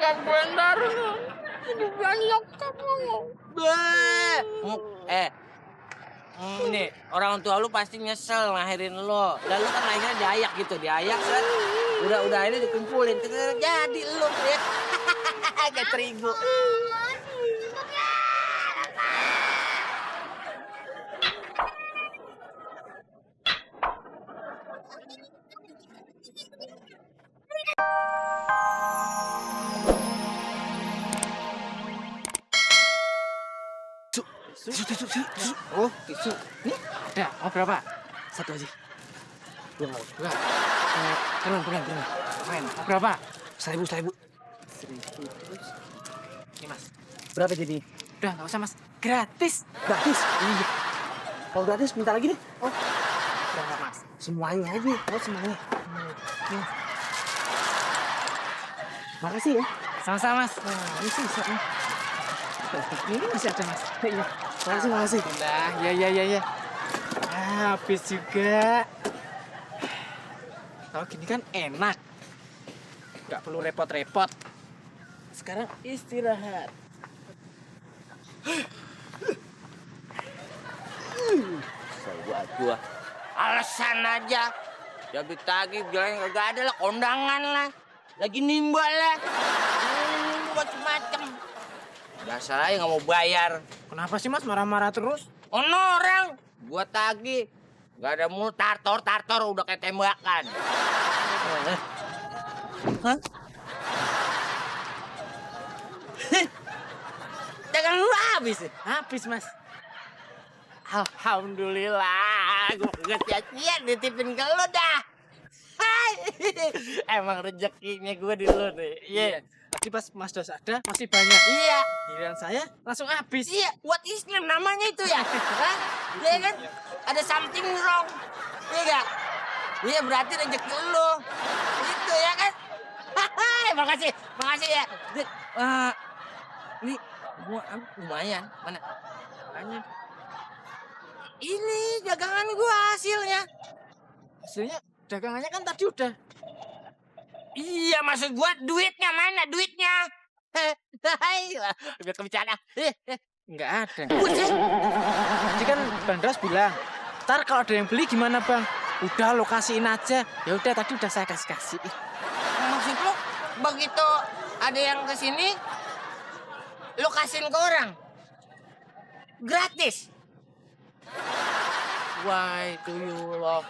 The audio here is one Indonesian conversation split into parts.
bokap gue ntar hidup yang nyokap lo. Nih, orang tua lu pasti nyesel ngelahirin lo. Dan lu kan lahirnya diayak gitu, diayak set. Udah ini dikumpulin, jadi lu ya. Kayak terigu. Tisu. Oh, tisu. Nih, ada. Mau berapa? Satu aja. Dua. Turun. Main. Mau berapa? 1.000. 1.000 terus. Ini mas. Berapa jadi? Udah nggak usah mas. Gratis. Gratis? Iya. Kalau gratis minta lagi deh. Oh. Udah nggak mas. Semuanya aja. Oh, semuanya. Nih. Makasih ya. Sama-sama mas. Ini sih bisa. Ini masih ada mas. Iya. Makasih. Udah. Ya. Habis juga. Kalau gini kan enak. Nggak perlu repot-repot. Sekarang istirahat. Gua alasan aja. Jadi tagi bilang gak ada lah, kondangan lah. Lagi nimba lah. Macem-macem. Biasa aja gak mau bayar. Kenapa sih mas marah-marah terus? Orang gua tagi. Gak ada mulu tartor udah kayak tembakan. Hah? Dagang lu habis ya? Habis mas. Alhamdulillah, gue gak sia-sia nitipin ke lu dah. Hai, emang rezekinya gue di lu nih. Iya. Tadi pas mas dos ada masih banyak. Iya. Giliran saya langsung habis. Iya, what is name namanya itu ya? Hah? Iya kan? Ada something wrong. Iya gak? Iya berarti rezeki lu. Gitu ya kan? Hai, makasih ya. Ini gua lumayan. Mana? Makanya Ini dagangan gua hasilnya. hasilnya dagangannya kan tadi udah. Iya, maksud gua duitnya mana? Duitnya. Hai, biar kebicaraan. Nggak ada. Tadi kan Bang Dras bilang, ntar kalau ada yang beli gimana bang? Udah lo kasihin aja. Ya udah tadi udah saya kasih. Maksud lu begitu ada yang kesini, lu kasihin ke orang? Gratis? Why do you love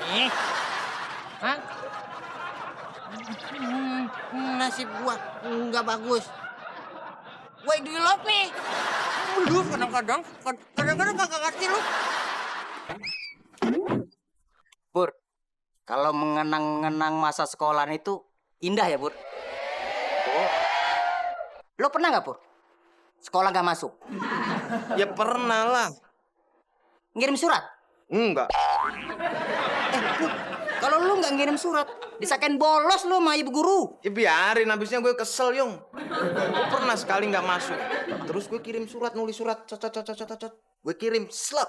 me? Hah? Nasib gua nggak bagus. Why do you love me? Lu kadang-kadang kagak ngerti lu. Pur, kalau mengenang-mengenang masa sekolahan itu indah ya, Pur? Lo pernah nggak, Pur? Sekolah nggak masuk? Ya pernah lah. Ngirim surat? Enggak. Pur, kalau lu nggak ngirim surat, disangkain bolos lu sama ibu guru. Ya biarin, habisnya gue kesel, Yung. Gue pernah sekali nggak masuk. Terus gue kirim surat, nulis surat. Cot. Gue kirim, slap.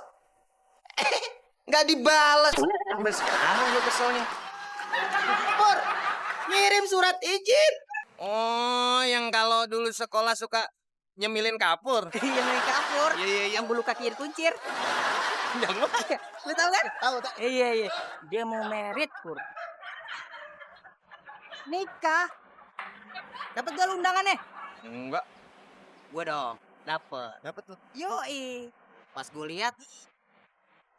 Nggak dibales. Sampai sekarang gue keselnya. Pur, ngirim surat izin. Oh, yang kalau dulu sekolah suka nyemilin kapur. Iya, main kapur. Iya. Yang bulu kaki kuncir. Yang mana? Lu tahu kan? Tahu. Iya. Dia mau merit, Pur. Nikah. Dapat gak lu undangannya? Enggak. Gue dong, dapet. Dapat tuh. Yoi. Pas gue lihat,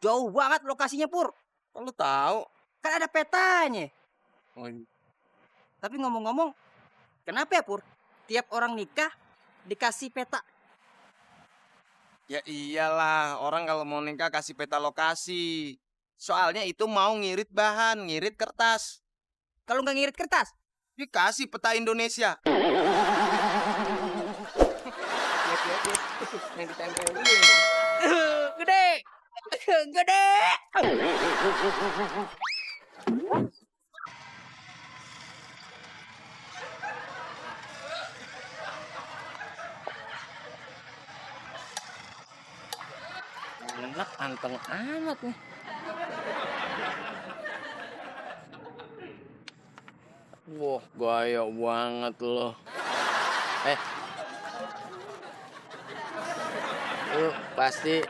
jauh banget lokasinya, Pur. Kok lu tahu? Kan ada petanya. Oh, Tapi ngomong-ngomong, kenapa ya, Pur? Tiap orang nikah dikasih peta. ya iyalah, orang kalau mau nikah kasih peta lokasi. Soalnya itu mau ngirit bahan, ngirit kertas. Kalau nggak ngirit kertas, Dikasih peta Indonesia. yang ditempelin. Gede. Gede. Enak anteng amat nih. Wah, gaya banget loh. Eh, lu pasti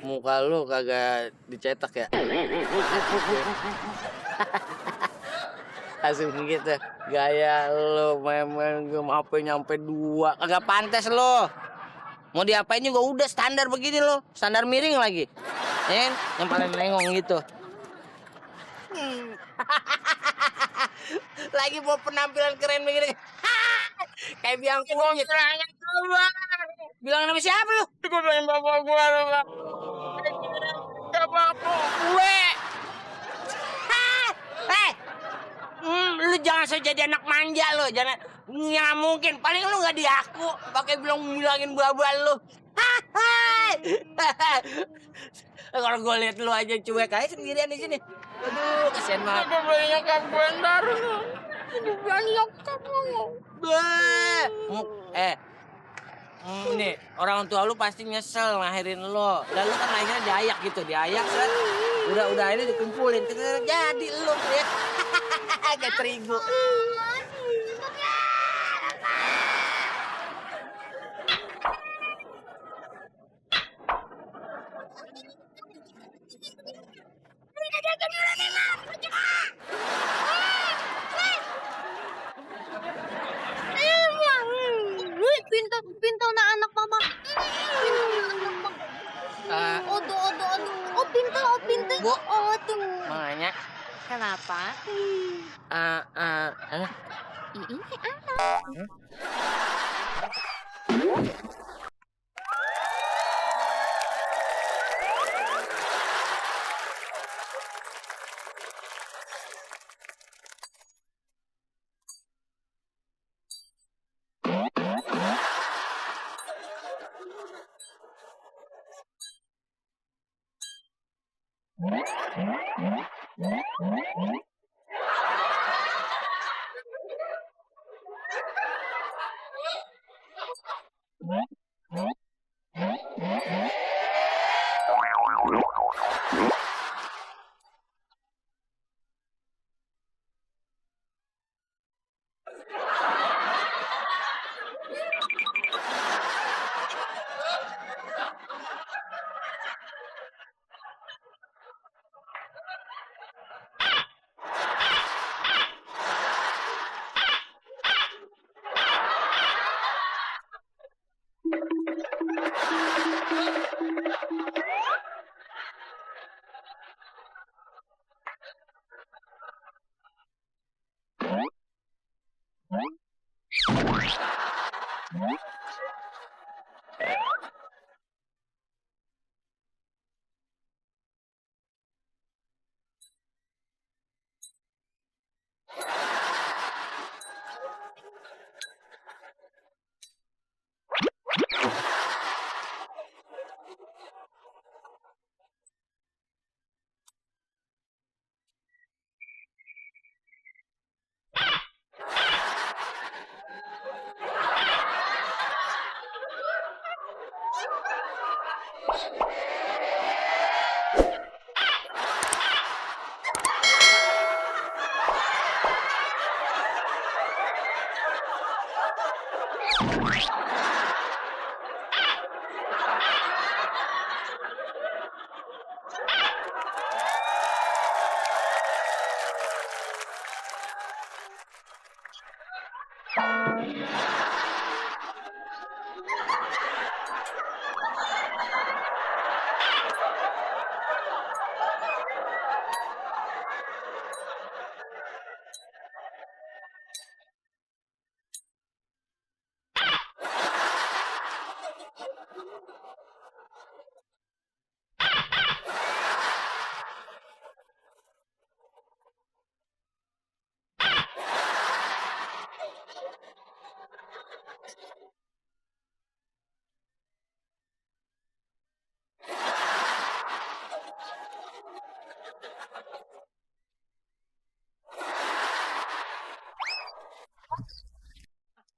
muka lu kagak dicetak ya? Langsung gitu. Gaya lu main-main game apa nyampe 2. Kagak pantas lo. Mau diapain juga udah standar begini lo. Standar miring lagi. Ya kan? Yang paling lengong gitu. Lagi mau penampilan keren begini. Kayak biang kunyit. Bilang nama siapa lu? Gue bilangin bapak gue lo, Bang. Bapak gue. Eh, lu jangan so jadi anak manja lo, jangan. Nggak mungkin, paling lu nggak diaku, pakai bilangin babal lu. Kalau gue lihat lu aja cuek aja sendirian di sini. Aduh, kasihan banget. Gue beli nyokap gue ntar lu. Gue beli nyokap lu. Nih, orang tua lu pasti nyesel ngelahirin lo. Dan lu kan lahirnya diayak gitu, diayak kan. Udah ini dikumpulin, jadi lu ya. Kayak terigu. Pintar na anak mama. Aduh. Oh, pintar. Bu. Oh, tuh. Makanya, Kenapa? Ini anak.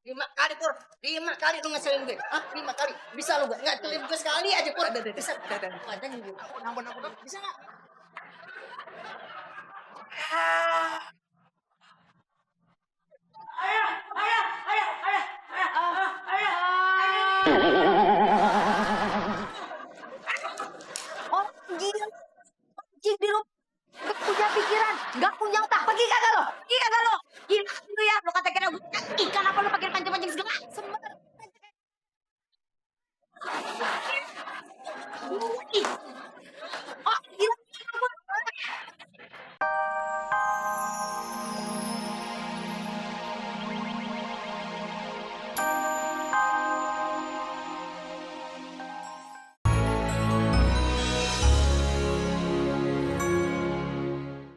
Lima kali Pur, 5 kali lu ngeselin gue. 5 kali. Bisa lu gak? Nggak, gue sekali aja Pur. Bisa. Ampun. Bisa nggak?